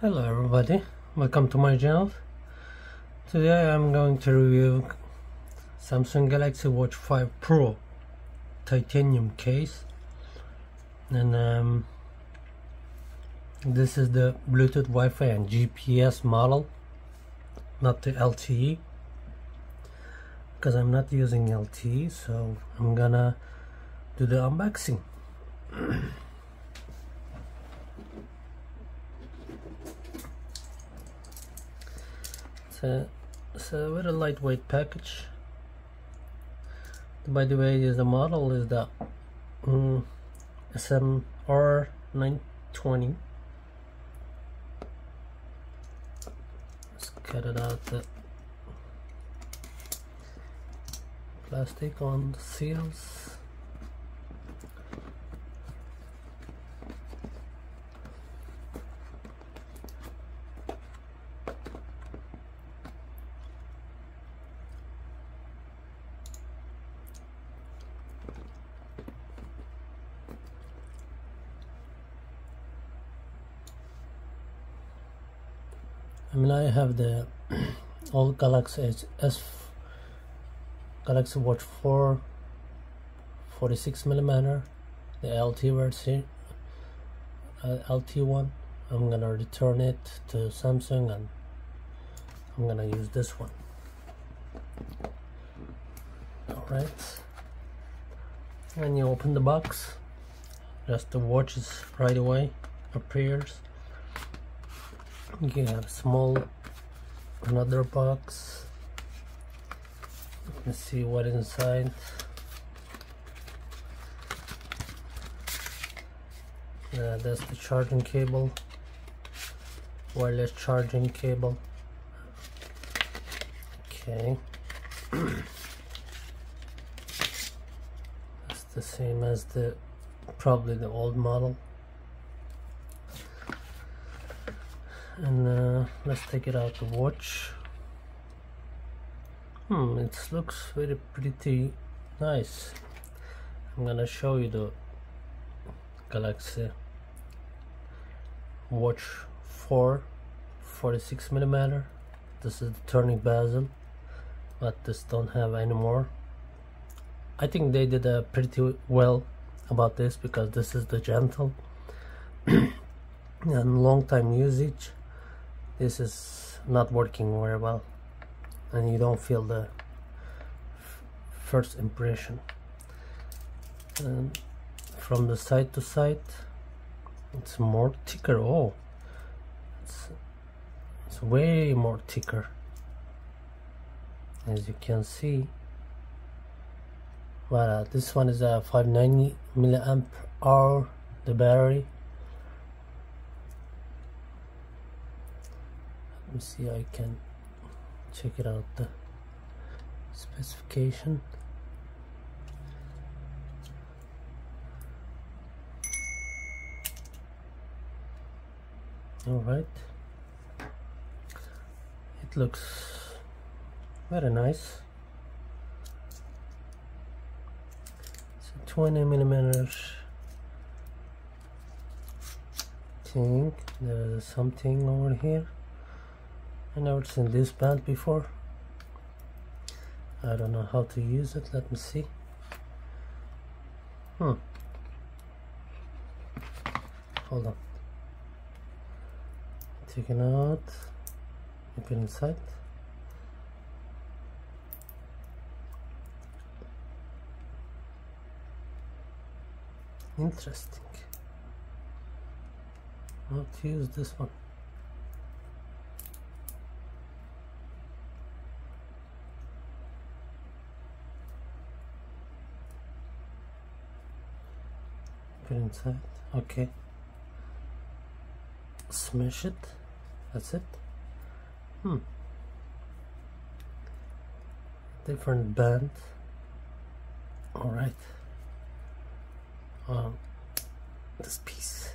Hello everybody, welcome to my channel. Today I'm going to review Samsung Galaxy Watch 5 Pro titanium case, and this is the Bluetooth, Wi-Fi and GPS model, not the LTE, because I'm not using LTE, so I'm gonna do the unboxing. It's a very lightweight package. By the way, the model is the SMR 920. Let's cut it out, the plastic on the seals. I have the old Galaxy Galaxy Watch 4 46mm, the LT version, LT one. I'm gonna return it to Samsung and I'm gonna use this one. Alright, when you open the box, just the watch is right away appears. You have another box. Let's see what is inside. That's the charging cable, wireless charging cable. Okay. That's the same as probably the old model. And let's take it out the watch. It looks pretty nice. I'm gonna show you the Galaxy Watch 4 46mm. This is the turning bezel, but this don't have anymore. I think they did pretty well about this, because this is the gentle and long time usage. This is not working very well, and you don't feel the first impression. And from the side to side, it's more thicker. Oh, it's way more thicker, as you can see. But this one is a 590 milliamp hour, the battery. Let me see, I can check it out, the specification. Alright, it looks very nice. It's a 20mm thing. There's something over here. I never seen this band before. I don't know how to use it. Let me see. Hold on. Take it out. Keep it inside. Interesting. How to use this one? Put inside. Okay. Smash it. That's it. Different band. Alright. This piece.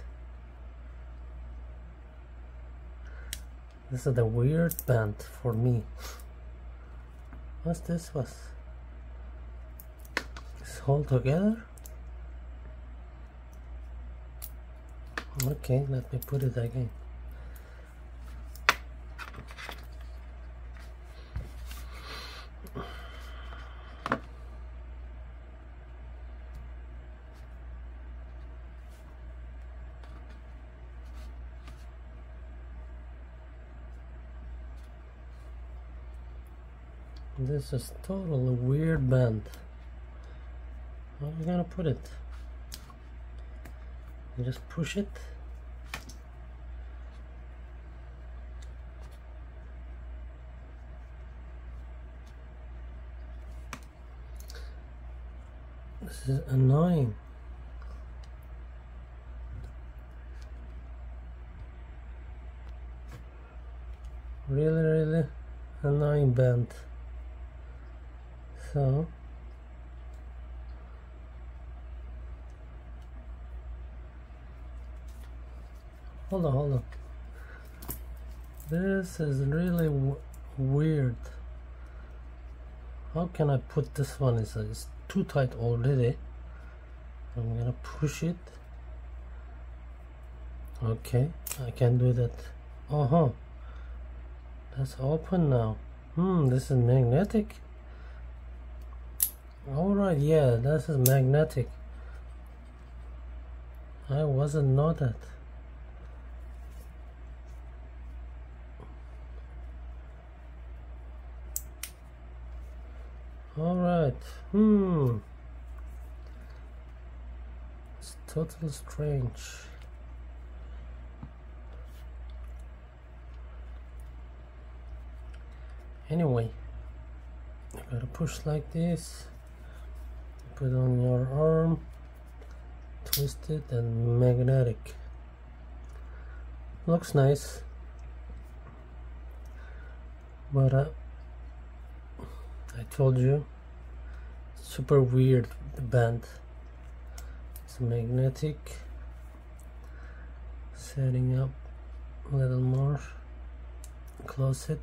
This is the weird band for me. What's this? It's hold together? Okay, let me put it again. This is totally weird band. How are you gonna put it? You just push it. This is annoying. Really annoying band. So hold on. This is really weird. How can I put this one? It's too tight already. I'm gonna push it. Okay, I can do that. That's open now. This is magnetic. Alright, yeah, this is magnetic. I wasn't know that. Alright. It's totally strange. Anyway, you gotta push like this, put on your arm, twist it, and magnetic. Looks nice, but I told you, super weird band. It's magnetic. Setting up a little more, close it.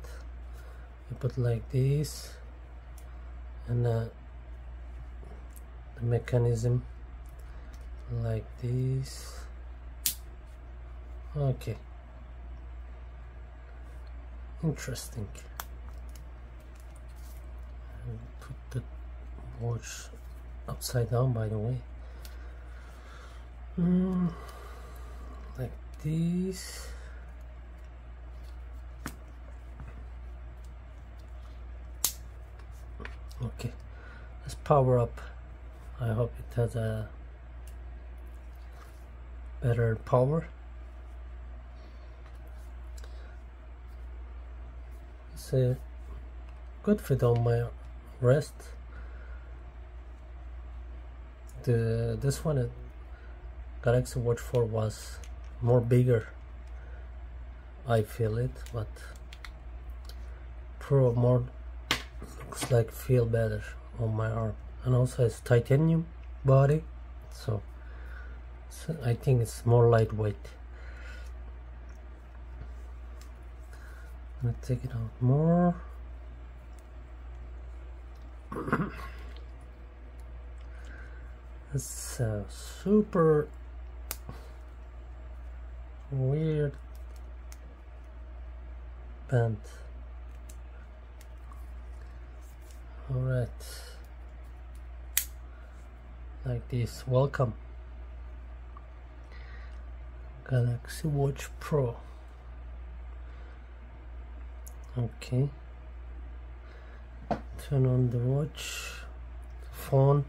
You put like this, and the mechanism like this. Okay, interesting. And put the watch upside down, by the way. Like this. Okay, let's power up. I hope it has a better power. It's a good fit on my wrist. This one, Galaxy Watch 4 was more bigger. I feel it, but Pro more looks like feel better on my arm, and also it's titanium body, so I think it's more lightweight. I'm gonna take it out more. It's a super weird band. Alright, like this. Welcome, Galaxy Watch Pro. Okay, turn on the watch, phone.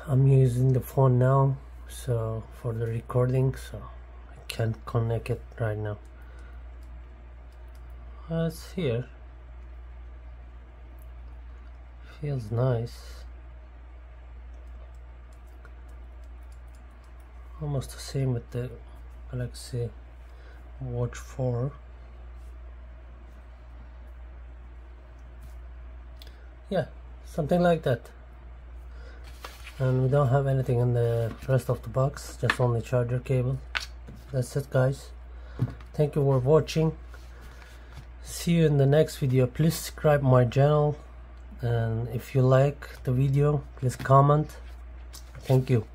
I'm using the phone now, so for the recording, so I can't connect it right now. It's here. Feels nice. Almost the same with the Galaxy Watch 4. Yeah, something like that. And we don't have anything in the rest of the box, just only charger cable. That's it, guys. Thank you for watching. See you in the next video. Please subscribe my channel, and if you like the video, please comment. Thank you.